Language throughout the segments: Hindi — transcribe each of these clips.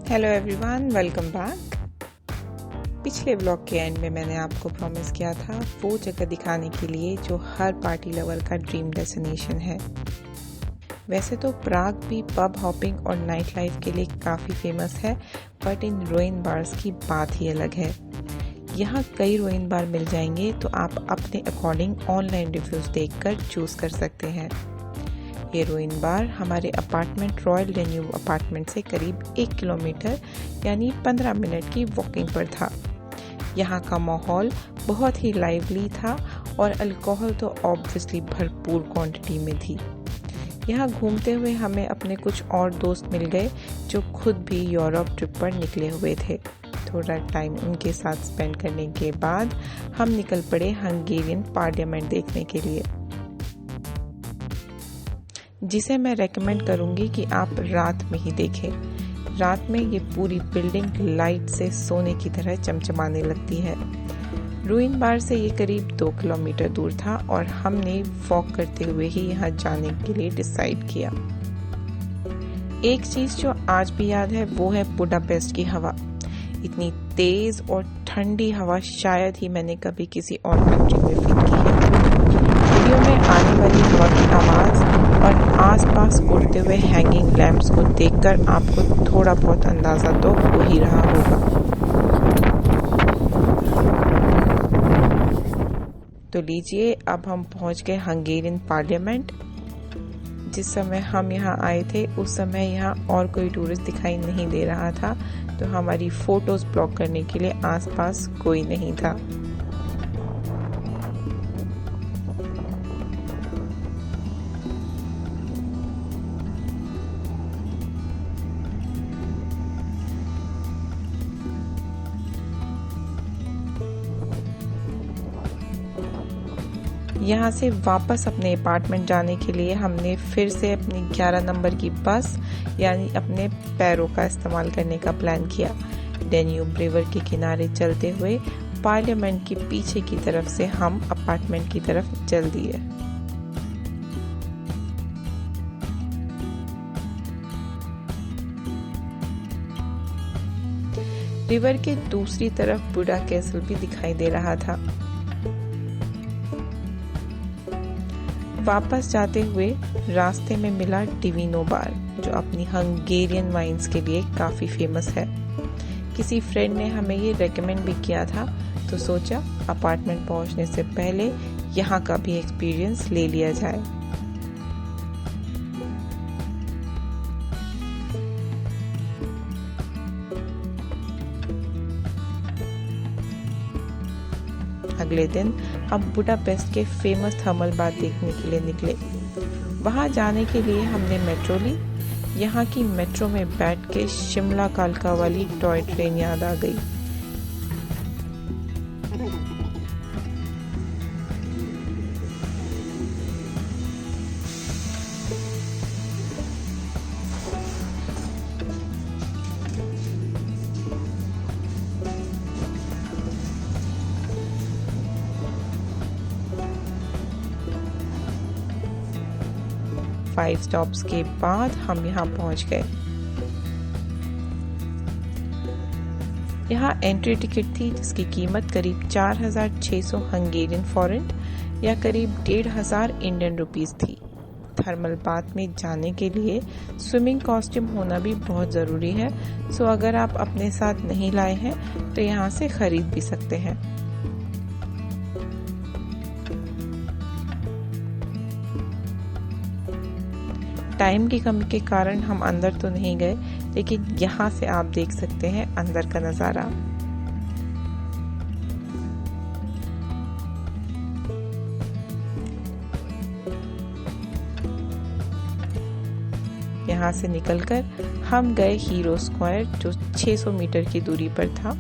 Hello everyone, welcome back. पिछले व्लॉग के एंड में मैंने आपको प्रॉमिस किया था वो जगह दिखाने के लिए जो हर पार्टी लवर का ड्रीम डेस्टिनेशन है। वैसे तो प्राग भी पब हॉपिंग और नाइट लाइफ के लिए काफ़ी फेमस है, बट इन रुइन बार्स की बात ही अलग है। यहाँ कई रुइन बार मिल जाएंगे, तो आप अपने अकॉर्डिंग ऑनलाइन रिव्यूज़ देखकर चूज़ कर सकते हैं। ये रुइन बार हमारे अपार्टमेंट रॉयल डेन्यूब अपार्टमेंट से करीब 1 किलोमीटर यानी 15 मिनट की वॉकिंग पर था। यहाँ का माहौल बहुत ही लाइवली था और अल्कोहल तो ऑब्वियसली भरपूर क्वांटिटी में थी। यहाँ घूमते हुए हमें अपने कुछ और दोस्त मिल गए जो खुद भी यूरोप ट्रिप पर निकले हुए थे। थोड़ा टाइम उनके साथ स्पेंड करने के बाद हम निकल पड़े हंगेरियन पार्लियामेंट देखने के लिए, जिसे मैं रेकमेंड करूंगी कि आप रात में ही देखें। रात में ये पूरी बिल्डिंग लाइट से सोने की तरह चमचमाने लगती है। रुइन बार से ये करीब 2 किलोमीटर दूर था और हमने वॉक करते हुए ही यहाँ जाने के लिए डिसाइड किया। एक चीज जो आज भी याद है वो है बुडापेस्ट की हवा। इतनी तेज और ठंडी हवा शायद ही मैंने कभी किसी और कंट्री में फील की है। वीडियो में आने वाली हवा की आवाज और आसपास उड़ते हुए हैंगिंग लैंप्स को देखकर आपको थोड़ा बहुत अंदाजा तो हो ही रहा होगा। तो लीजिए, अब हम पहुंच गए हंगेरियन पार्लियामेंट। जिस समय हम यहाँ आए थे उस समय यहाँ और कोई टूरिस्ट दिखाई नहीं दे रहा था, तो हमारी फोटोज ब्लॉक करने के लिए आसपास कोई नहीं था। यहाँ से वापस अपने अपार्टमेंट जाने के लिए हमने फिर से अपनी 11 नंबर की बस यानी अपने पैरों का इस्तेमाल करने का प्लान किया। डेन्यूब रिवर के किनारे चलते हुए पार्लियामेंट के पीछे की तरफ से हम अपार्टमेंट की तरफ चल दिए। रिवर के दूसरी तरफ बुडा कैसल भी दिखाई दे रहा था। वापस जाते हुए रास्ते में मिला डिविनो बार, जो अपनी हंगेरियन वाइन्स के लिए काफ़ी फेमस है। किसी फ्रेंड ने हमें ये रेकमेंड भी किया था, तो सोचा अपार्टमेंट पहुंचने से पहले यहाँ का भी एक्सपीरियंस ले लिया जाए। अगले दिन हम बुडापेस्ट के फेमस थर्मल बाथ देखने के लिए निकले। वहां जाने के लिए हमने मेट्रो ली। यहाँ की मेट्रो में बैठ के शिमला कालका वाली टॉय ट्रेन याद आ गई। फाइव स्टॉप्स के बाद हम यहाँ पहुंच गए। यहाँ एंट्री टिकट थी जिसकी कीमत करीब 4,600 हंगेरियन फॉरेंट या करीब 1,500 इंडियन रुपीस थी। थर्मल बाथ में जाने के लिए स्विमिंग कॉस्ट्यूम होना भी बहुत ज़रूरी है, सो अगर आप अपने साथ नहीं लाए हैं तो यहाँ से खरीद भी सकते हैं। टाइम की कमी के कारण हम अंदर तो नहीं गए, लेकिन यहाँ से आप देख सकते हैं अंदर का नज़ारा। यहाँ से निकलकर हम गए हीरो स्क्वायर, जो 600 मीटर की दूरी पर था।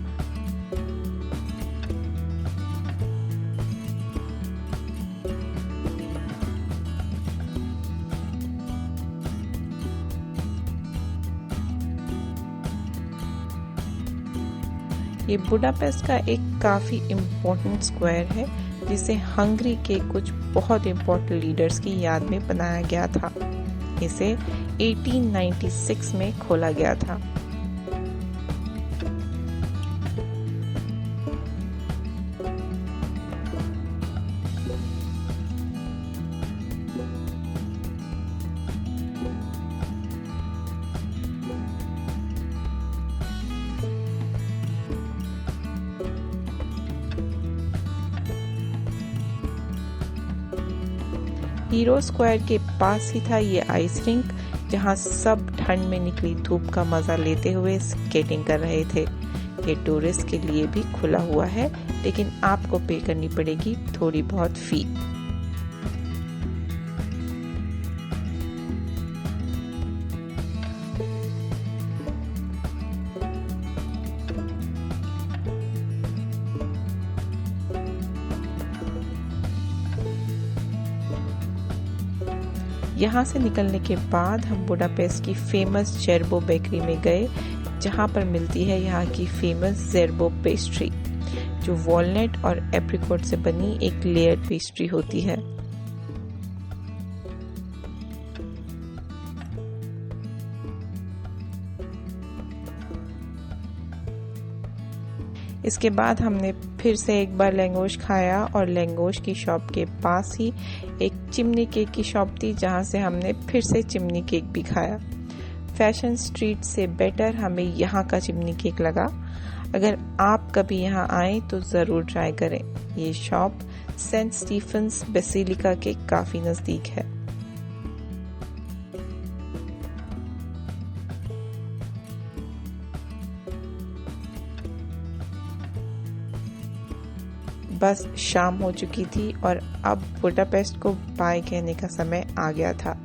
ये बुडापेस्ट का एक काफ़ी इम्पोर्टेंट स्क्वायर है, जिसे हंगरी के कुछ बहुत इम्पोर्टेंट लीडर्स की याद में बनाया गया था। इसे 1896 में खोला गया था। हीरो स्क्वायर के पास ही था ये आइस रिंक, जहां सब ठंड में निकली धूप का मजा लेते हुए स्केटिंग कर रहे थे। ये टूरिस्ट के लिए भी खुला हुआ है, लेकिन आपको पे करनी पड़ेगी थोड़ी बहुत फी। यहाँ से निकलने के बाद हम बुडापेस्ट की फेमस जेरबो बेकरी में गए, जहाँ पर मिलती है यहाँ की फेमस जेरबो पेस्ट्री, जो वॉलनट और एप्रिकॉट से बनी एक लेयर पेस्ट्री होती है। इसके बाद हमने फिर से एक बार लैंगोश खाया और लैंगोश की शॉप के पास ही एक चिमनी केक की शॉप थी, जहां से हमने फिर से चिमनी केक भी खाया। फैशन स्ट्रीट से बेटर हमें यहाँ का चिमनी केक लगा। अगर आप कभी यहाँ आए तो ज़रूर ट्राई करें। ये शॉप सेंट स्टीफन्स बेसिलिका के काफ़ी नज़दीक है। बस शाम हो चुकी थी और अब बुडापेस्ट को बाय कहने का समय आ गया था।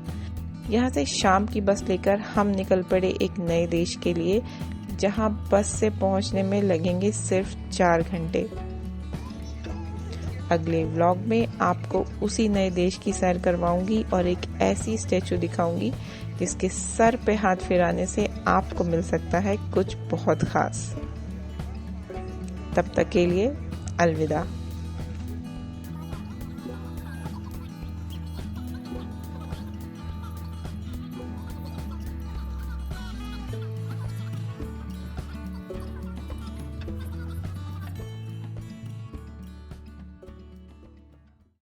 यहाँ से शाम की बस लेकर हम निकल पड़े एक नए देश के लिए, जहाँ बस से पहुँचने में लगेंगे सिर्फ 4 घंटे। अगले व्लॉग में आपको उसी नए देश की सैर करवाऊंगी और एक ऐसी स्टैचू दिखाऊंगी जिसके सर पे हाथ फिराने से आपको मिल सकता है कुछ बहुत खास। तब तक के लिए अलविदा।